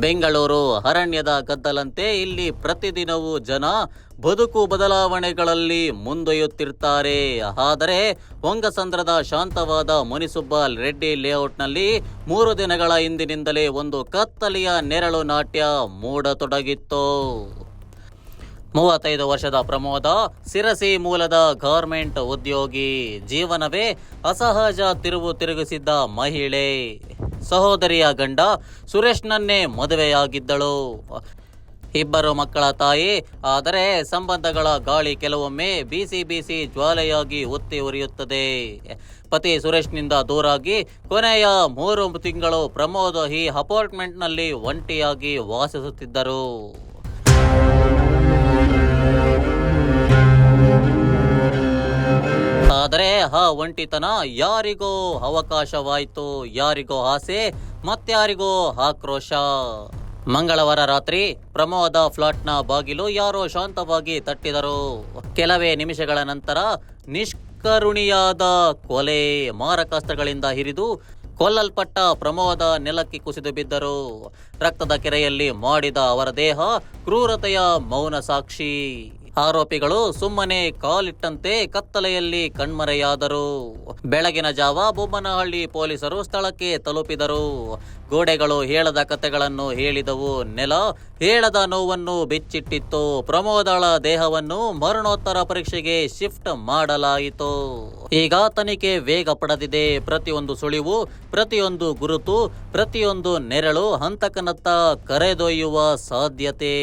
ಬೆಂಗಳೂರು ಅರಣ್ಯದ ಗದ್ದಲಂತೆ ಇಲ್ಲಿ ಪ್ರತಿದಿನವೂ ಜನ ಬದುಕು ಬದಲಾವಣೆಗಳಲ್ಲಿ ಮುಂದೊಯ್ಯುತ್ತಿರ್ತಾರೆ. ಆದರೆ ಹೊಂಗಸಂದ್ರದ ಶಾಂತವಾದ ಮುನಿಸುಬ್ಬ ರೆಡ್ಡಿ ಲೇಔಟ್ನಲ್ಲಿ 3 ದಿನಗಳ ಹಿಂದಿನಿಂದಲೇ ಒಂದು ಕತ್ತಲೆಯ ನೆರಳು ನಾಟ್ಯ ಮೂಡತೊಡಗಿತ್ತು. 35 ವರ್ಷದ ಪ್ರಮೋದ ಸಿರಸಿ ಮೂಲದ ಗೌರ್ಮೆಂಟ್ ಉದ್ಯೋಗಿ. ಜೀವನವೇ ಅಸಹಜ ತಿರುವು ತಿರುಗಿಸಿದ್ದ ಮಹಿಳೆ. ಸಹೋದರಿಯ ಗಂಡ ಸುರೇಶ್ನನ್ನೇ ಮದುವೆಯಾಗಿದ್ದಳು. 2 ಮಕ್ಕಳ ತಾಯಿ. ಆದರೆ ಸಂಬಂಧಗಳ ಗಾಳಿ ಕೆಲವೊಮ್ಮೆ ಬಿಸಿ ಜ್ವಾಲೆಯಾಗಿ ಒತ್ತಿ ಉರಿಯುತ್ತದೆ. ಪತಿ ಸುರೇಶ್ನಿಂದ ದೂರಾಗಿ ಕೊನೆಯ 3 ತಿಂಗಳು ಪ್ರಮೋದ್ ಈ ಅಪಾರ್ಟ್ಮೆಂಟ್ನಲ್ಲಿ ಒಂಟಿಯಾಗಿ ವಾಸಿಸುತ್ತಿದ್ದರು. ಆದರೆ ಆ ಒಂಟಿತನ ಯಾರಿಗೋ ಅವಕಾಶವಾಯಿತು, ಯಾರಿಗೋ ಆಸೆ, ಮತ್ಯಾರಿಗೋ ಆಕ್ರೋಶ. ಮಂಗಳವಾರ ರಾತ್ರಿ ಪ್ರಮೋದ ಫ್ಲಾಟ್ನ ಬಾಗಿಲು ಯಾರೋ ಶಾಂತವಾಗಿ ತಟ್ಟಿದರು. ಕೆಲವೇ ನಿಮಿಷಗಳ ನಂತರ ನಿಷ್ಕರುಣಿಯಾದ ಕೊಲೆ. ಮಾರಕಾಸ್ತ್ರಗಳಿಂದ ಹಿರಿದು ಕೊಲ್ಲಲ್ಪಟ್ಟ ಪ್ರಮೋದ ನೆಲಕ್ಕೆ ಕುಸಿದು ಬಿದ್ದರು. ರಕ್ತದ ಕೆರೆಯಲ್ಲಿ ಮಾಡಿದ ಅವರ ದೇಹ ಕ್ರೂರತೆಯ ಮೌನ ಸಾಕ್ಷಿ. ಆರೋಪಿಗಳು ಸುಮ್ಮನೆ ಕಾಲಿಟ್ಟಂತೆ ಕತ್ತಲೆಯಲ್ಲಿ ಕಣ್ಮರೆಯಾದರು. ಬೆಳಗಿನ ಜಾವ ಬೊಮ್ಮನಹಳ್ಳಿ ಪೊಲೀಸರು ಸ್ಥಳಕ್ಕೆ ತಲುಪಿದರು. ಗೋಡೆಗಳು ಹೇಳದ ಕಥೆಗಳನ್ನು ಹೇಳಿದವು, ನೆಲ ಹೇಳದ ನೋವನ್ನು ಬಿಚ್ಚಿಟ್ಟಿತ್ತು. ಪ್ರಮೋದಳ ದೇಹವನ್ನು ಮರಣೋತ್ತರ ಪರೀಕ್ಷೆಗೆ ಶಿಫ್ಟ್ ಮಾಡಲಾಯಿತು. ಈಗ ತನಿಖೆ ವೇಗ ಪಡೆದಿದೆ. ಪ್ರತಿಯೊಂದು ಸುಳಿವು, ಪ್ರತಿಯೊಂದು ಗುರುತು, ಪ್ರತಿಯೊಂದು ನೆರಳು ಹಂತಕನತ್ತ ಕರೆದೊಯ್ಯುವ ಸಾಧ್ಯತೆ.